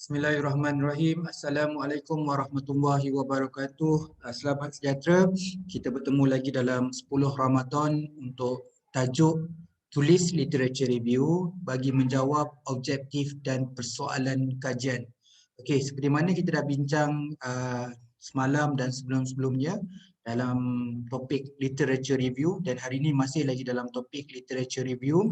Bismillahirrahmanirrahim. Assalamualaikum warahmatullahi wabarakatuh. Selamat sejahtera. Kita bertemu lagi dalam 10 Ramadan untuk tajuk tulis literature review bagi menjawab objektif dan persoalan kajian. Okey, seperti mana kita dah bincang semalam dan sebelum-sebelumnya dalam topik literature review, dan hari ini masih lagi dalam topik literature review.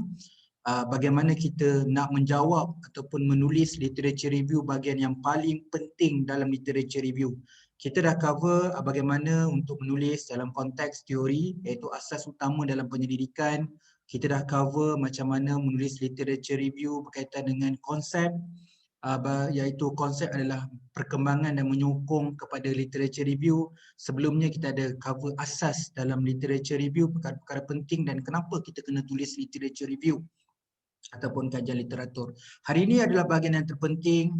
Bagaimana kita nak menjawab ataupun menulis literature review, bahagian yang paling penting dalam literature review. Kita dah cover bagaimana untuk menulis dalam konteks teori, iaitu asas utama dalam penyelidikan. Kita dah cover macam mana menulis literature review berkaitan dengan konsep, iaitu konsep adalah perkembangan dan menyokong kepada literature review. Sebelumnya kita ada cover asas dalam literature review, perkara-perkara penting dan kenapa kita kena tulis literature review ataupun kajian literatur. Hari ini adalah bahagian yang terpenting,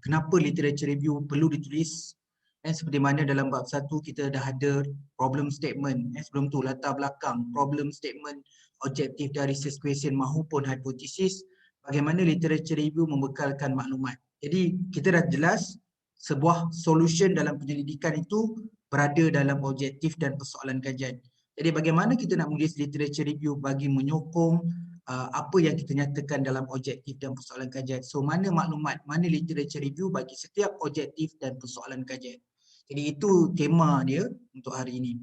kenapa literature review perlu ditulis. Seperti mana dalam bab 1 kita dah ada problem statement, sebelum tu latar belakang, problem statement, objektif dan research question maupun hipotesis, bagaimana literature review membekalkan maklumat. Jadi kita dah jelas sebuah solution dalam penyelidikan itu berada dalam objektif dan persoalan kajian. Jadi bagaimana kita nak menulis literature review bagi menyokong apa yang kita nyatakan dalam objektif dan persoalan kajian. So mana maklumat, mana literature review bagi setiap objektif dan persoalan kajian. Jadi itu tema dia untuk hari ini.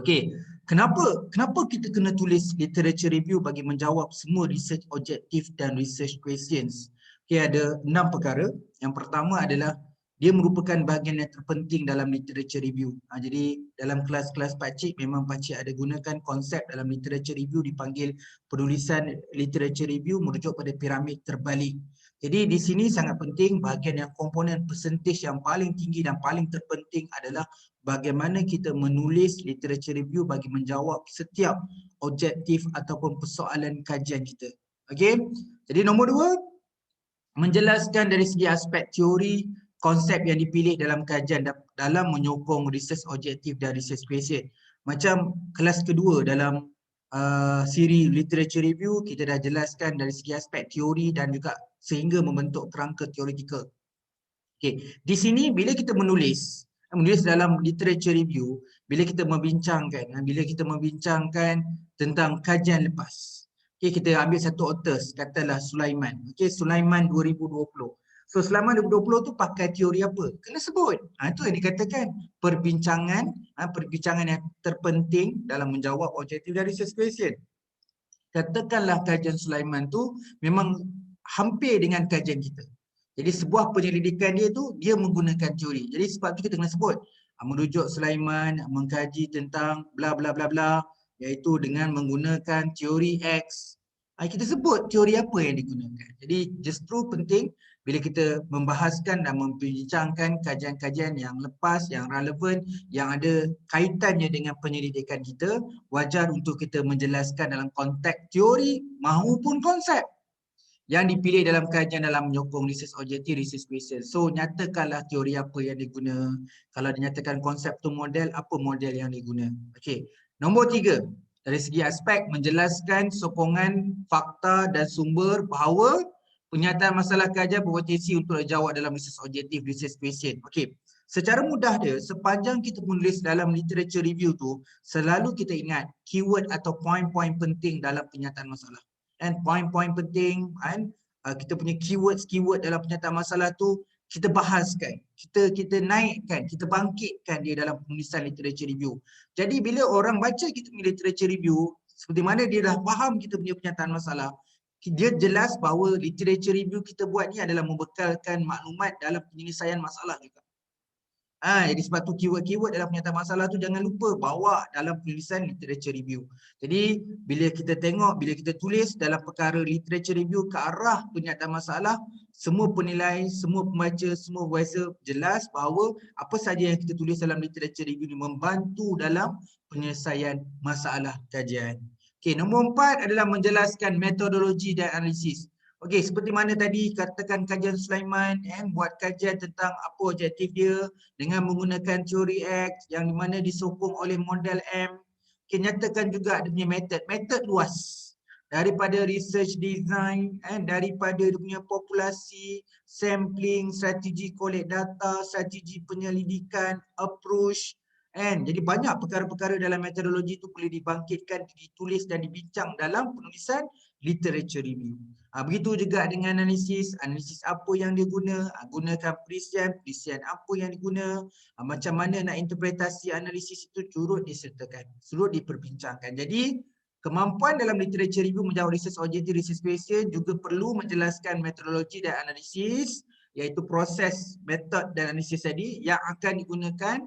Okey, kenapa kita kena tulis literature review bagi menjawab semua research objektif dan research questions? Okey, ada 6 perkara. Yang pertama adalah dia merupakan bahagian yang terpenting dalam literature review. Jadi dalam kelas-kelas pakcik memang pakcik ada gunakan konsep dalam literature review dipanggil penulisan literature review merujuk pada piramid terbalik. Jadi di sini sangat penting, bahagian yang komponen percentage yang paling tinggi dan paling terpenting adalah bagaimana kita menulis literature review bagi menjawab setiap objektif ataupun persoalan kajian kita. Okey. Jadi nombor 2, menjelaskan dari segi aspek teori konsep yang dipilih dalam kajian dalam menyokong research objektif dan research question. Macam kelas kedua dalam siri literature review, kita dah jelaskan dari segi aspek teori dan juga sehingga membentuk kerangka teoretikal. Okey, di sini bila kita menulis dalam literature review, bila kita membincangkan tentang kajian lepas. Okey, kita ambil satu author, katalah Sulaiman. Okey, Sulaiman 2020. So Sulaiman 2020 tu pakai teori apa? Kena sebut. Itu yang dikatakan perbincangan yang terpenting dalam menjawab objektif dari research question. Katakanlah kajian Sulaiman tu memang hampir dengan kajian kita. Jadi sebuah penyelidikan dia tu dia menggunakan teori. Jadi sebab tu kita kena sebut merujuk Sulaiman mengkaji tentang bla bla bla bla, iaitu dengan menggunakan teori X. Kita sebut teori apa yang digunakan. Jadi justru penting bila kita membahaskan dan membincangkan kajian-kajian yang lepas, yang relevan, yang ada kaitannya dengan penyelidikan kita, wajar untuk kita menjelaskan dalam konteks teori maupun konsep yang dipilih dalam kajian dalam menyokong research objektif, research question. So nyatakanlah teori apa yang diguna. Kalau dinyatakan konsep tu model, apa model yang diguna. Okey. Nombor 3, dari segi aspek menjelaskan sokongan fakta dan sumber bahawa penyataan masalah kajian berpotensi untuk dijawab dalam research objektif, research question. Okey. Secara mudah dia, sepanjang kita menulis dalam literature review tu, selalu kita ingat keyword atau poin-poin penting dalam penyataan masalah. And poin-poin penting, kita punya keyword dalam penyataan masalah tu kita bahaskan, kita naikkan, kita bangkitkan dia dalam penulisan literature review. Jadi bila orang baca kita punya literature review, seperti mana dia dah faham kita punya penyataan masalah, dia jelas bahawa literature review kita buat ni adalah membekalkan maklumat dalam penyelesaian masalah juga. Jadi sebab tu keyword-keyword dalam penyataan masalah tu jangan lupa bawa dalam penulisan literature review. Jadi bila kita tengok, bila kita tulis dalam perkara literature review ke arah penyataan masalah, semua penilai, semua pembaca, semua voicer jelas bahawa apa saja yang kita tulis dalam literature review ni membantu dalam penyelesaian masalah kajian. Okey, nombor 4 adalah menjelaskan metodologi dan analisis. Okey, seperti mana tadi katakan kajian Sulaiman, buat kajian tentang apa objektif dia dengan menggunakan teori X yang mana disokong oleh model M. Okey, nyatakan juga dia punya metod luas. daripada research design, daripada dia punya populasi, sampling, strategi collect data, strategi penyelidikan, approach, jadi banyak perkara-perkara dalam metodologi itu boleh dibangkitkan, ditulis dan dibincang dalam penulisan literature review. Begitu juga dengan analisis apa yang dia guna, gunakan perisian apa yang diguna, macam mana nak interpretasi analisis itu turut disertakan, turut diperbincangkan. Jadi kemampuan dalam literature review menjawab research objective, research question juga perlu menjelaskan metodologi dan analisis, iaitu proses, metod dan analisis tadi yang akan digunakan,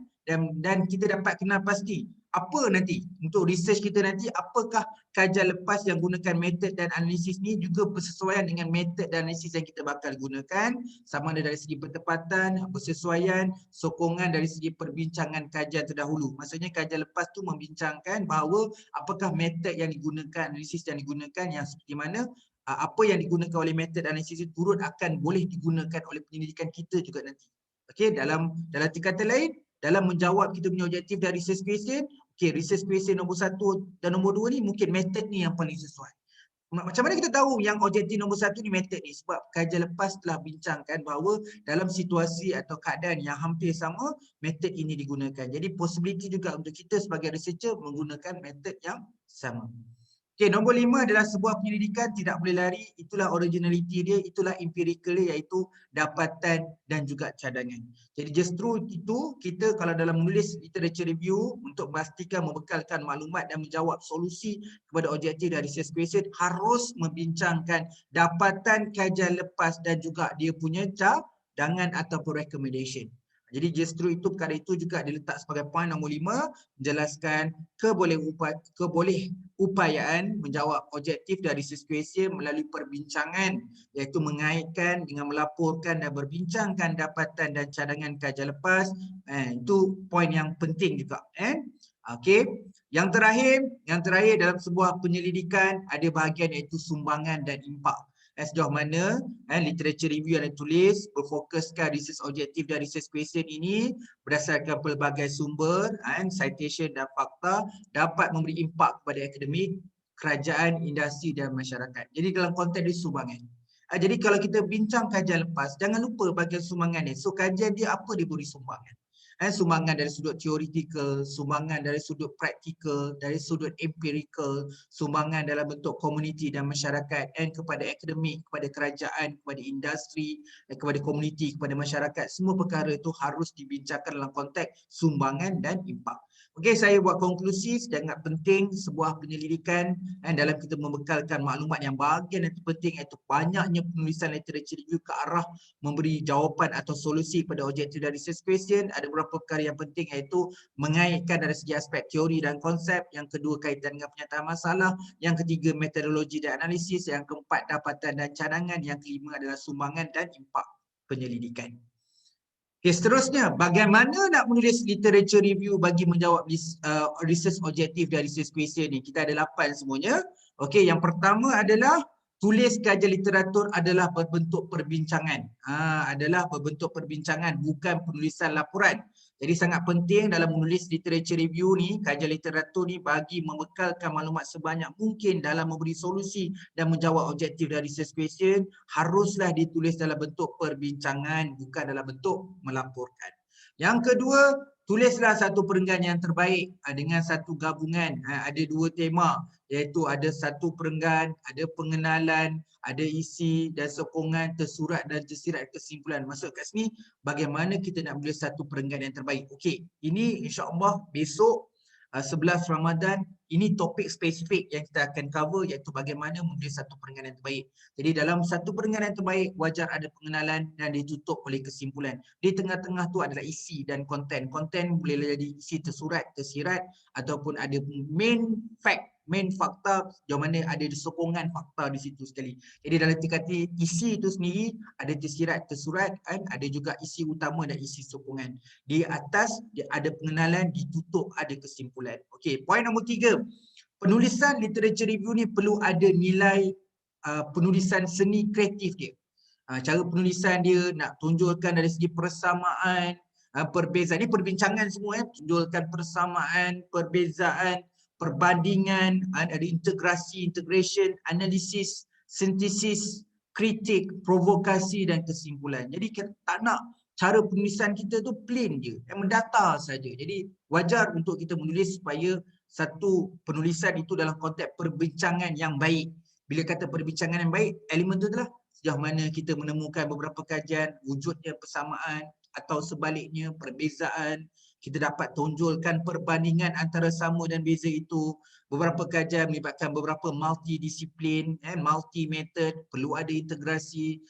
dan kita dapat kenal pasti apa nanti untuk research kita nanti, apakah kajian lepas yang gunakan metod dan analisis ni juga bersesuaian dengan metod dan analisis yang kita bakal gunakan, sama ada dari segi bertepatan, bersesuaian, sokongan dari segi perbincangan kajian terdahulu. Maksudnya kajian lepas tu membincangkan bahawa apakah metod yang digunakan, analisis yang digunakan yang seperti mana, apa yang digunakan oleh metod analisis itu turut akan boleh digunakan oleh penyelidikan kita juga nanti. Okey, dalam tingkatan lain, dalam menjawab kita punya objektif dari research question, research question nombor 1 dan nombor 2 ni mungkin metod ni yang paling sesuai. Macam mana kita tahu yang objektif nombor 1 ni metod ni? Sebab kajian lepas telah bincangkan bahawa dalam situasi atau keadaan yang hampir sama, metod ini digunakan. Jadi possibility juga untuk kita sebagai researcher menggunakan metod yang sama. Nombor 5 adalah sebuah penyelidikan tidak boleh lari, itulah originality dia, itulah empirical dia, iaitu dapatan dan juga cadangan. Jadi justru itu, kita kalau dalam menulis literature review untuk memastikan membekalkan maklumat dan menjawab solusi kepada objektif dari research question, harus membincangkan dapatan kajian lepas dan juga dia punya cadangan ataupun recommendation. Jadi justru itu, perkara itu juga diletak sebagai poin nombor 5, menjelaskan kebolehupayaan menjawab objektif dari research question melalui perbincangan, iaitu mengaitkan dengan melaporkan dan berbincangkan dapatan dan cadangan kajian lepas. Itu poin yang penting juga. Okey. Yang terakhir dalam sebuah penyelidikan ada bahagian iaitu sumbangan dan impak. Sejauh mana literature review yang ditulis berfokuskan research objektif dan research question ini berdasarkan pelbagai sumber, citation dan fakta dapat memberi impak kepada akademik, kerajaan, industri dan masyarakat. Jadi dalam konteks ini sumbangan. Jadi kalau kita bincang kajian lepas, jangan lupa bahagian sumbangan ni. So kajian dia apa dia beri sumbangan? Sumbangan dari sudut teoretikal, sumbangan dari sudut praktikal, dari sudut empirical, sumbangan dalam bentuk komuniti dan masyarakat, kepada akademik, kepada kerajaan, kepada industri, kepada komuniti, kepada masyarakat. Semua perkara itu harus dibincangkan dalam konteks sumbangan dan impak. Okey, saya buat konklusi, sangat penting sebuah penyelidikan dalam kita membekalkan maklumat yang bahagian yang terpenting iaitu banyaknya penulisan literature review ke arah memberi jawapan atau solusi pada objektif dari research question. Ada beberapa perkara yang penting iaitu mengaitkan dari segi aspek teori dan konsep, yang kedua kaitan dengan penyataan masalah, yang ketiga metodologi dan analisis, yang keempat dapatan dan cadangan, yang kelima adalah sumbangan dan impak penyelidikan. Okay, seterusnya, bagaimana nak menulis literature review bagi menjawab research objektif dari research question ni? Kita ada 8 semuanya. Okey, yang pertama adalah tulis kajian literatur adalah berbentuk perbincangan. Adalah berbentuk perbincangan, bukan penulisan laporan. Jadi sangat penting dalam menulis literature review ni, kajian literatur ni bagi membekalkan maklumat sebanyak mungkin dalam memberi solusi dan menjawab objektif dari research question, haruslah ditulis dalam bentuk perbincangan, bukan dalam bentuk melaporkan. Yang kedua, tulislah satu perenggan yang terbaik dengan satu gabungan. Ada 2 tema, iaitu ada satu perenggan, ada pengenalan, ada isi dan sokongan, tersurat dan tersirat kesimpulan. Maksud kat sini, bagaimana kita nak menulis satu perenggan yang terbaik. Okey, ini insya-Allah besok 11 Ramadan, ini topik spesifik yang kita akan cover, iaitu bagaimana menulis satu perenggan yang terbaik. Jadi dalam satu perenggan yang terbaik, wajar ada pengenalan dan ditutup oleh kesimpulan. Di tengah-tengah tu adalah isi dan konten. Konten boleh jadi isi tersurat, tersirat, ataupun ada main fact, main fakta, yang mana ada sokongan fakta di situ sekali. Jadi dalam tingkatan isi itu sendiri, ada tersirat, tersurat, ada juga isi utama dan isi sokongan. Di atas ada pengenalan, ditutup ada kesimpulan. Okey, poin nombor 3. Penulisan literature review ni perlu ada nilai penulisan seni kreatif dia. Cara penulisan dia nak tunjukkan dari segi persamaan, perbezaan. Ini perbincangan semua, tunjukkan persamaan, perbezaan, perbandingan, ada integrasi, integration, analisis, sintesis, kritik, provokasi dan kesimpulan. Jadi kita tak nak cara penulisan kita tu plain je, yang mendata saja. Jadi wajar untuk kita menulis supaya satu penulisan itu dalam konteks perbincangan yang baik. Bila kata perbincangan yang baik, elemen tu adalah sejauh mana kita menemukan beberapa kajian, wujudnya persamaan atau sebaliknya perbezaan. Kita dapat tonjolkan perbandingan antara sama dan beza itu. Beberapa kajian melibatkan beberapa multidisiplin, multi-method, perlu ada integrasi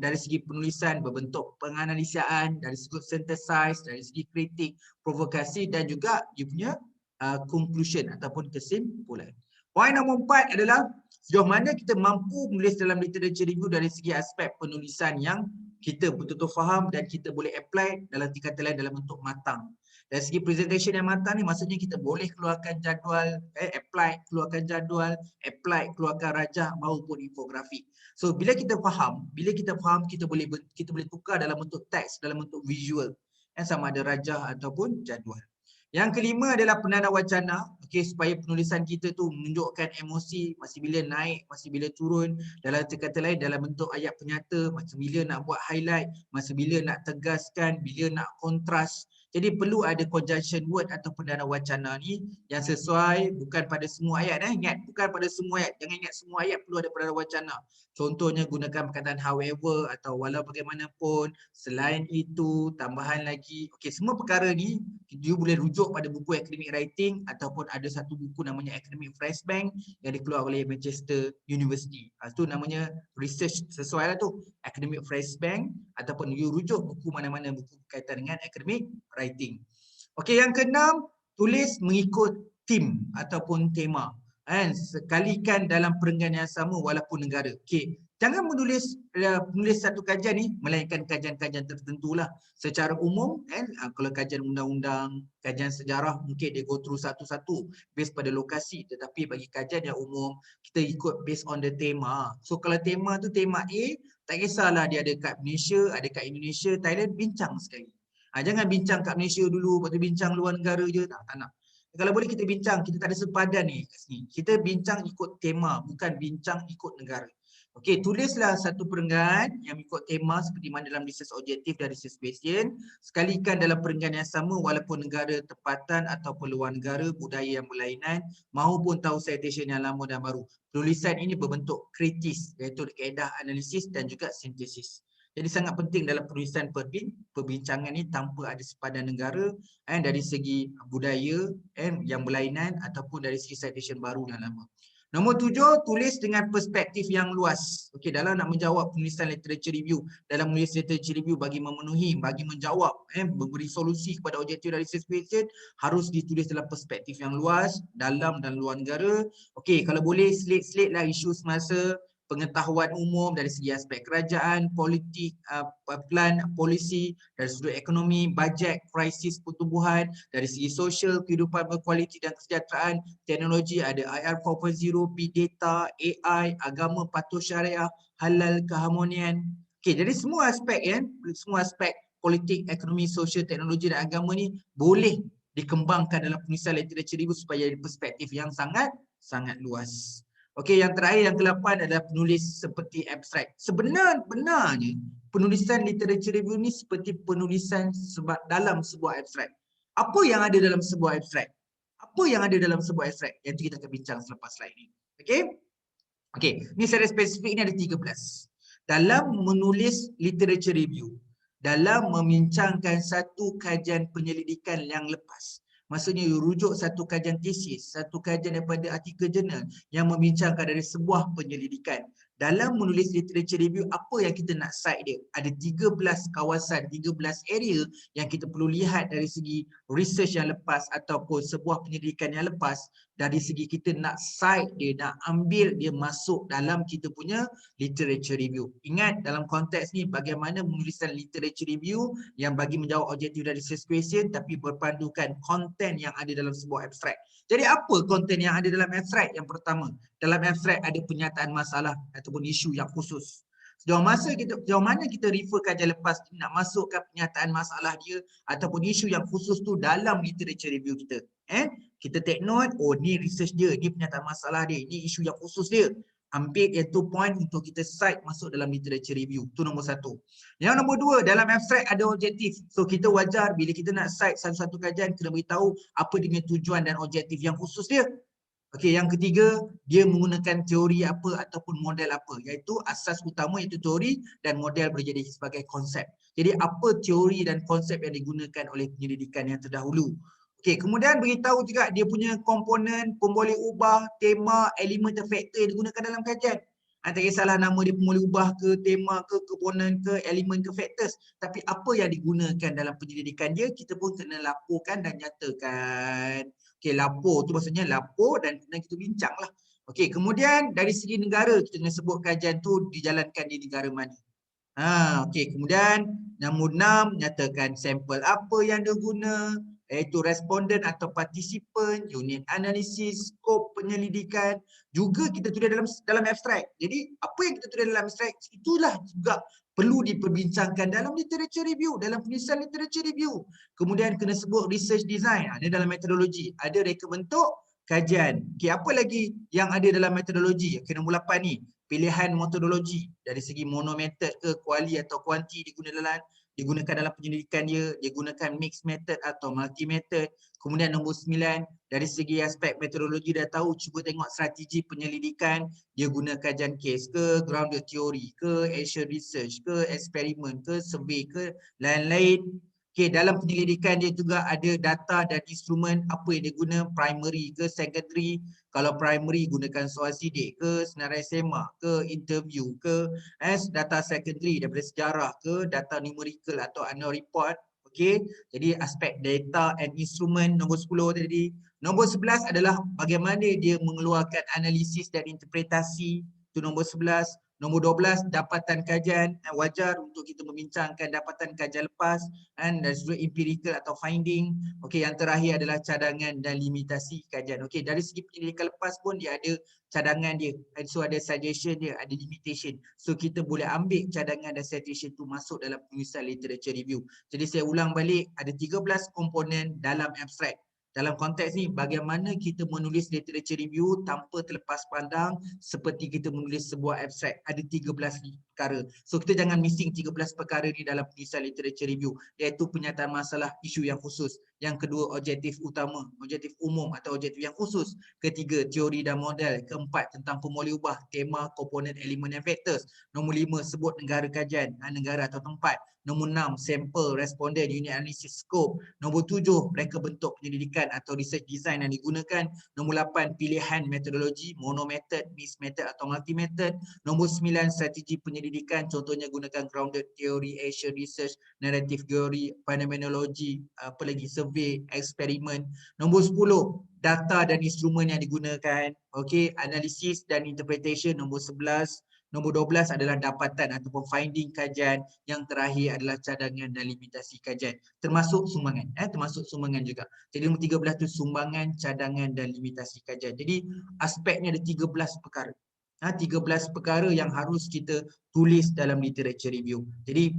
dari segi penulisan, berbentuk penganalisiaan, dari segi synthesize, dari segi kritik, provokasi dan juga dia punya conclusion ataupun kesimpulan. Poin nombor 4 adalah sejauh mana kita mampu menulis dalam literature review dari segi aspek penulisan yang kita betul-betul faham dan kita boleh apply dalam tingkatan lain dalam bentuk matang. Dari segi presentation yang matang ni maksudnya kita boleh keluarkan jadual, keluarkan jadual, keluarkan rajah maupun infografik. So bila kita faham, kita boleh tukar dalam bentuk teks, dalam bentuk visual. Sama ada rajah ataupun jadual. Yang kelima adalah penanda wacana, supaya penulisan kita tu menunjukkan emosi, masih bila naik, masih bila turun, dalam kata lain dalam bentuk ayat penyata, masa bila nak buat highlight, masa bila nak tegaskan, bila nak kontras. Jadi perlu ada conjunction word atau penanda wacana ni yang sesuai, bukan pada semua ayat. Ingat, bukan pada semua ayat. Jangan ingat semua ayat perlu ada penanda wacana. Contohnya gunakan perkataan however atau walau bagaimanapun, selain itu, tambahan lagi. Semua perkara ni you boleh rujuk pada buku academic writing ataupun ada satu buku namanya Academic Flashbank yang dikeluarkan oleh Manchester University. Itu namanya research sesuai lah tu, Academic Flashbank, ataupun you rujuk buku mana-mana buku berkaitan dengan academic writing. Yang keenam, tulis mengikut theme ataupun tema. Sekalikan dalam perenggan yang sama walaupun negara. Jangan menulis satu kajian ni melainkan kajian-kajian tertentu lah. Secara umum, kalau kajian undang-undang, kajian sejarah, mungkin dia go through satu-satu based pada lokasi. Tetapi bagi kajian yang umum, kita ikut based on the tema. So kalau tema tu tema A, tak kisahlah dia ada kat Malaysia, ada kat Indonesia, Thailand, bincang sekali. Jangan bincang kat Malaysia dulu, lepas tu bincang luar negara je. Tak nak. Kalau boleh kita bincang, kita tak ada sepadan ni kat sini. Kita bincang ikut tema, bukan bincang ikut negara. Tulislah satu perenggan yang ikut tema seperti mana dalam research objektif dan research question. Sekalikan dalam perenggan yang sama walaupun negara tempatan ataupun luar negara, budaya yang berlainan maupun tahu citation yang lama dan baru. Tulisan ini berbentuk kritis, iaitu kaedah analisis dan juga sintesis. Jadi sangat penting dalam penulisan perbincangan ni tanpa ada sepadan negara dari segi budaya yang berlainan ataupun dari segi citation baru dan lama. Nombor 7, tulis dengan perspektif yang luas. Dalam nak menjawab penulisan literature review, dalam menulis literature review bagi memenuhi, bagi menjawab, memberi solusi kepada objektif dari research question, harus ditulis dalam perspektif yang luas, dalam dan luar negara. Kalau boleh slate lah isu semasa, pengetahuan umum dari segi aspek kerajaan, politik, plan, polisi, dari sudut ekonomi, bajet, krisis pertumbuhan, dari segi sosial, kehidupan berkualiti dan kesejahteraan, teknologi, ada IR 4.0, big data, AI, agama, patuh syariah, halal, keharmonian. Jadi semua aspek politik, ekonomi, sosial, teknologi dan agama ni boleh dikembangkan dalam penulisan literature review supaya ada perspektif yang sangat luas. Yang terakhir, yang ke-8 adalah penulis seperti abstrak. Sebenarnya penulisan literature review ni seperti penulisan dalam sebuah abstrak. Apa yang ada dalam sebuah abstrak? Yang kita akan bincang selepas slide ni. Ni secara spesifik ni ada 13. Dalam menulis literature review, dalam membincangkan satu kajian penyelidikan yang lepas. Maksudnya you rujuk satu kajian tesis, satu kajian daripada artikel jurnal yang membincangkan dari sebuah penyelidikan. Dalam menulis literature review, apa yang kita nak cite dia? Ada 13 kawasan, 13 area yang kita perlu lihat dari segi research yang lepas ataupun sebuah penyelidikan yang lepas. Dari segi kita nak cite dia, nak ambil dia masuk dalam kita punya literature review. Ingat dalam konteks ni bagaimana menuliskan literature review yang bagi menjawab objektif dari research question tapi berpandukan konten yang ada dalam sebuah abstrak. Jadi apa konten yang ada dalam abstrak? Yang pertama, dalam abstrak ada pernyataan masalah ataupun isu yang khusus. Sejauh mana kita refer kajian lepas nak masukkan pernyataan masalah dia ataupun isu yang khusus tu dalam literature review kita. Kita take note, oh ni research dia, ni pernyataan masalah dia, ni isu yang khusus dia. Ambil iaitu point untuk kita cite masuk dalam literature review. Itu nombor satu. Yang nombor dua, dalam abstract ada objektif. So kita wajar bila kita nak cite satu-satu kajian, kena beritahu apa dia punya tujuan dan objektif yang khusus dia. Okey, yang ketiga, dia menggunakan teori apa ataupun model apa, iaitu asas utama iaitu teori dan model boleh jadi sebagai konsep. Jadi apa teori dan konsep yang digunakan oleh penyelidikan yang terdahulu. Okey, kemudian beritahu juga dia punya komponen, pemboleh ubah, tema, elemen dan faktor yang digunakan dalam kajian. Tak kisahlah nama dia pemboleh ubah ke, tema ke, komponen ke, elemen ke, factors. Tapi apa yang digunakan dalam penyelidikan dia, kita pun kena laporkan dan nyatakan. Okey, lapor tu maksudnya lapor dan kemudian kita bincang lah. Okey, kemudian dari segi negara, kita kena sebut kajian tu dijalankan di negara mana. Okey, kemudian nombor 6, nyatakan sampel apa yang dia guna, iaitu responden atau partisipan, unit analisis, skop penyelidikan, juga kita tulis dalam abstract. Jadi apa yang kita tulis dalam abstract itulah juga perlu diperbincangkan dalam literature review, dalam penulisan literature review. Kemudian kena sebut research design, ada dalam metodologi, ada reka bentuk kajian. Okey, apa lagi yang ada dalam metodologi? Okey, nombor 8 ni, pilihan metodologi dari segi monometod ke kuali atau kuanti digunakan dalam penyelidikan dia gunakan mixed method atau multi method. Kemudian nombor 9, dari segi aspek metodologi dah tahu, cuba tengok strategi penyelidikan, dia guna kajian case ke, grounded theory ke, action research ke, eksperimen ke, survey ke, lain-lain. Okey, dalam penyelidikan dia juga ada data dan instrumen apa yang dia guna, primary ke secondary. Kalau primary gunakan soal sidik ke, senarai semak ke, interview ke, data secondary daripada sejarah ke, data numerical atau annual report. Okey, jadi aspek data and instrument nombor 10 tadi. Nombor 11 adalah bagaimana dia mengeluarkan analisis dan interpretasi, itu nombor 11. Nombor 12, dapatan kajian. Wajar untuk kita membincangkan dapatan kajian lepas dan juga empirical atau finding. Okey, yang terakhir adalah cadangan dan limitasi kajian. Okey, dari segi penyelidikan lepas pun dia ada cadangan dia. So ada suggestion dia, ada limitation. So kita boleh ambil cadangan dan suggestion tu masuk dalam penulisan literature review. Jadi saya ulang balik, ada 13 komponen dalam abstract. Dalam konteks ni, bagaimana kita menulis literature review tanpa terlepas pandang seperti kita menulis sebuah abstract. Ada 13 perkara. So kita jangan missing 13 perkara ni dalam penulisan literature review, iaitu penyataan masalah, isu yang khusus. Yang kedua, objektif utama, objektif umum atau objektif yang khusus. Ketiga, teori dan model. Keempat, tentang pemboleh ubah, tema, komponen, elemen dan factors. Nombor 5, sebut negara kajian, negara atau tempat. Nombor 6, sampel, responden, unit analisis, scope. Nombor 7, reka bentuk penyelidikan atau research design yang digunakan. Nombor 8, pilihan metodologi, monomethod, mixed method atau multi method. Nombor 9, strategi penyelidikan, contohnya gunakan grounded theory, action research, narrative theory, phenomenology, apa lagi, survey, eksperimen. Nombor 10, data dan instrumen yang digunakan. Okey, analisis dan interpretation. Nombor 11. Nombor 12 adalah dapatan ataupun finding kajian. Yang terakhir adalah cadangan dan limitasi kajian. Termasuk sumbangan. Termasuk sumbangan juga. Jadi nombor 13 tu sumbangan, cadangan dan limitasi kajian. Jadi aspeknya ada 13 perkara. 13 perkara yang harus kita tulis dalam literature review. Jadi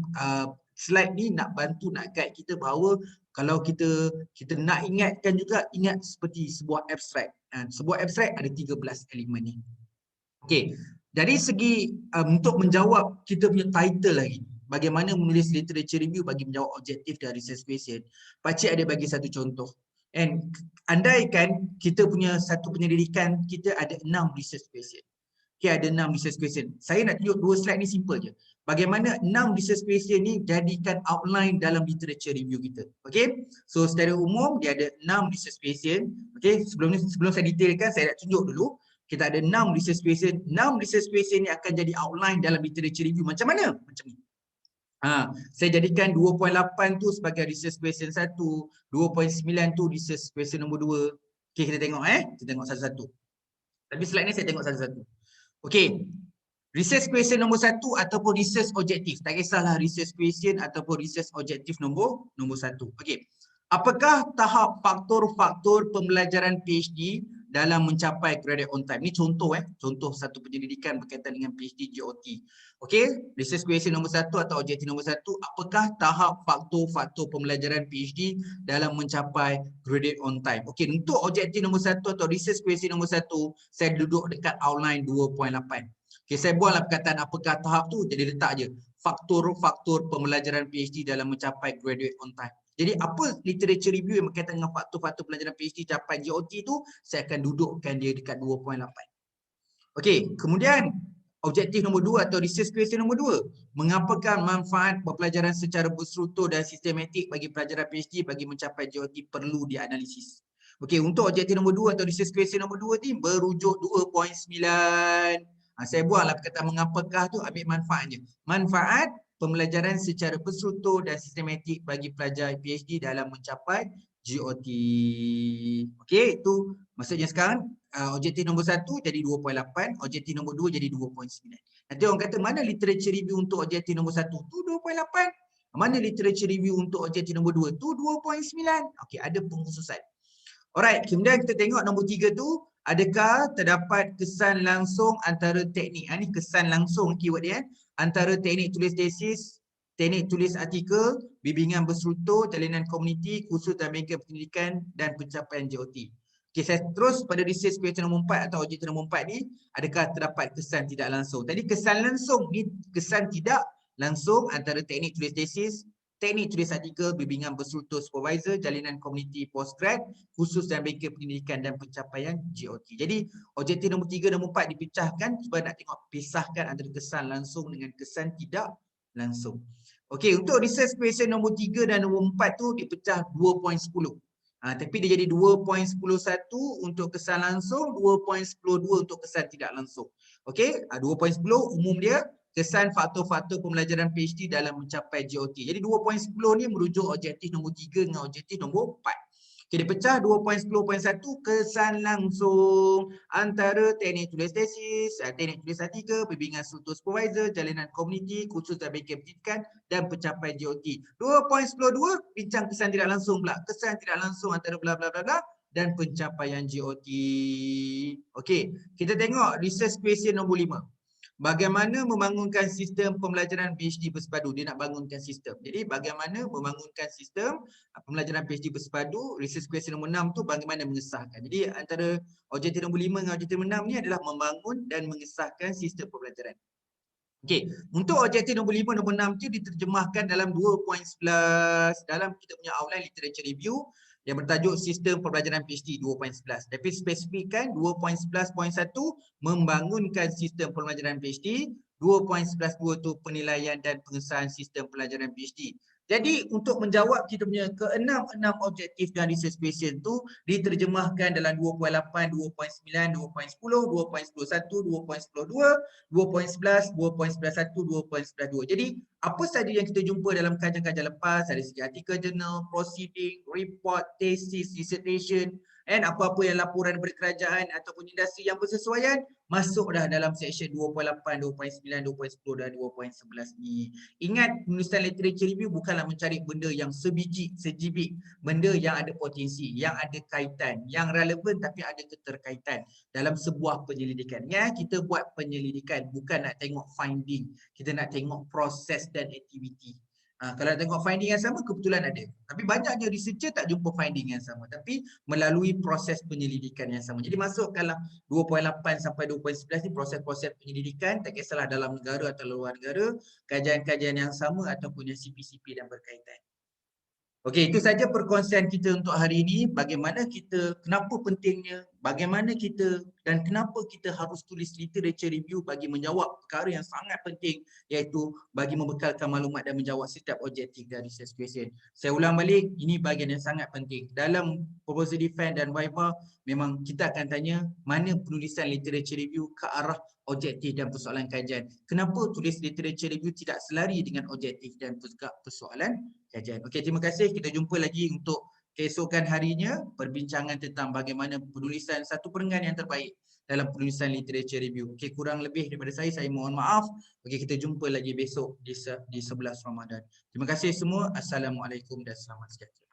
slide ni nak bantu, nak guide kita bahawa kalau kita nak ingatkan juga, ingat seperti sebuah abstract. Sebuah abstract ada 13 elemen ni. Okey. Dari segi untuk menjawab kita punya title lagi, bagaimana menulis literature review bagi menjawab objektif dari research question, Pakcik ada bagi satu contoh. And andaikan kita punya satu penyelidikan, kita ada 6 research question. Okay, ada 6 research question. Saya nak tunjuk 2 slide ni simple je. Bagaimana 6 research question ni jadikan outline dalam literature review kita. Okay, so secara umum dia ada 6 research question. Okay, sebelum saya detailkan, saya nak tunjuk dulu. Kita ada 6 research question. 6 research question ni akan jadi outline dalam literature review. Macam mana? Macam ni. Saya jadikan 2.8 tu sebagai research question 1, 2.9 tu research question nombor 2. Okay, kita tengok kita tengok satu-satu. Tapi slide ni saya tengok satu-satu. Okey. Research question nombor 1 ataupun research objektif. Tak kisahlah research question ataupun research objektif nombor 1. Okey. Apakah tahap faktor-faktor pembelajaran PhD dalam mencapai graduate on time. Ini contoh contoh satu penyelidikan berkaitan dengan PhD GOT. Okey, research question nombor 1 atau objektif nombor 1, apakah tahap faktor-faktor pembelajaran PhD dalam mencapai graduate on time. Okey, untuk objektif nombor 1 atau research question nombor 1, saya duduk dekat outline 2.8. Okey, saya buatlah perkataan apakah tahap tu, jadi letak je faktor-faktor pembelajaran PhD dalam mencapai graduate on time. Jadi apa literature review yang berkaitan dengan faktor-faktor pelajaran PhD capai GOT tu, saya akan dudukkan dia dekat 2.8. Okey, kemudian objektif nombor 2 atau research question nombor 2, mengapakah manfaat pembelajaran secara berstruktur dan sistematik bagi pelajaran PhD bagi mencapai GOT perlu dianalisis. Okey, untuk objektif nombor 2 atau research question nombor 2 ni berujuk 2.9. Saya buatlah perkataan mengapakah tu, ambil manfaatnya. Manfaat pembelajaran secara berstruktur dan sistematik bagi pelajar PhD dalam mencapai GOT. Okey, itu maksudnya sekarang objektif nombor 1 jadi 2.8, objektif nombor 2 jadi 2.9. Nanti orang kata mana literature review untuk objektif nombor 1 tu 2.8. Mana literature review untuk objektif nombor 2 tu 2.9. Okey, ada pengkhususan. Alright, kemudian kita tengok nombor 3 tu, adakah terdapat kesan langsung antara teknik, ini kesan langsung keyword dia, antara teknik tulis tesis, teknik tulis artikel, bimbingan berstruktur, jalinan komuniti, kursus dan bengkel pendidikan dan pencapaian GOT. Okey, saya terus pada research question nombor 4 atau objektif nombor 4 ni, adakah terdapat kesan tidak langsung. Tadi kesan langsung ni, kesan tidak langsung antara teknik tulis tesis, teknik tulis artikel, bimbingan berstruktur supervisor, jalinan komuniti postgrad, khusus dan bengkel pendidikan dan pencapaian GOT. Jadi objektif nombor 3 dan nombor 4 dipecahkan sebab nak tengok pisahkan antara kesan langsung dengan kesan tidak langsung. Okey, untuk research question nombor 3 dan nombor 4 tu dipecah 2.10. Tapi dia jadi 2.11 untuk kesan langsung, 2.12 untuk kesan tidak langsung. Okey, 2.10 umum dia, kesan faktor-faktor pembelajaran PhD dalam mencapai GOT. Jadi 2.10 ni merujuk objektif nombor 3 dengan objektif nombor 4. Okay, dia pecah 2.10.1 kesan langsung antara teknik tulis tesis, teknik tulis artikel, bimbingan struktur supervisor, jalinan komuniti, kursus dan bengkel pendidikan dan pencapaian GOT. 2.10.2 bincang kesan tidak langsung pula. Kesan tidak langsung antara bla bla bla bla dan pencapaian GOT. Okey, kita tengok research question nombor 5. Bagaimana membangunkan sistem pembelajaran PhD bersepadu? Dia nak bangunkan sistem. Jadi bagaimana membangunkan sistem pembelajaran PhD bersepadu? Research question nombor 6 tu bagaimana mengesahkan. Jadi antara objektif nombor 5 dengan objektif nombor 6 ni adalah membangun dan mengesahkan sistem pembelajaran. Okey, untuk objektif nombor 5, nombor 6 tu diterjemahkan dalam 2.11 dalam kita punya outline literature review yang bertajuk sistem pembelajaran PhD 2.11. Tapi spesifikkan 2.11.1 membangunkan sistem pembelajaran PhD, 2.11.2 tu penilaian dan pengesahan sistem pembelajaran PhD. Jadi untuk menjawab kita punya ke-6 objektif dan research question tu diterjemahkan dalam 2.8, 2.9, 2.10, 2.11, 2.12, 2.11, 2.11.1, 2.11.2. Jadi apa saja yang kita jumpa dalam kajian-kajian lepas, dari segi artikel jurnal, proceeding, report, thesis, dissertation, and apa-apa yang laporan daripada kerajaan ataupun industri yang bersesuaian masuk dah dalam section 2.8, 2.9, 2.10 dan 2.11 ni. Ingat, penulisan literature review bukanlah mencari benda yang sebiji, sejibik, benda yang ada potensi, yang ada kaitan, yang relevan tapi ada keterkaitan dalam sebuah penyelidikan. Ya, kita buat penyelidikan bukan nak tengok finding, kita nak tengok proses dan aktiviti. Kalau nak tengok finding yang sama, kebetulan ada. Tapi banyaknya researcher tak jumpa finding yang sama, tapi melalui proses penyelidikan yang sama. Jadi masukkanlah 2.8 sampai 2.11 ni proses-proses penyelidikan, tak kisahlah dalam negara atau luar negara, kajian-kajian yang sama ataupun yang CP-CP dan berkaitan. Okey, itu saja perkongsian kita untuk hari ini. Bagaimana kita, kenapa pentingnya, bagaimana kita dan kenapa kita harus tulis literature review bagi menjawab perkara yang sangat penting, iaitu bagi membekalkan maklumat dan menjawab setiap objektif dari research question. Saya ulang balik, ini bahagian yang sangat penting. Dalam proposal defense dan viva, memang kita akan tanya mana penulisan literature review ke arah objektif dan persoalan kajian. Kenapa tulis literature review tidak selari dengan objektif dan persoalan kajian. Okey, terima kasih. Kita jumpa lagi untuk keesokan harinya perbincangan tentang bagaimana penulisan satu perenggan yang terbaik dalam penulisan literature review. Okey, kurang lebih daripada saya mohon maaf. Okey, kita jumpa lagi besok di 11 Ramadan. Terima kasih semua. Assalamualaikum dan selamat sejahtera.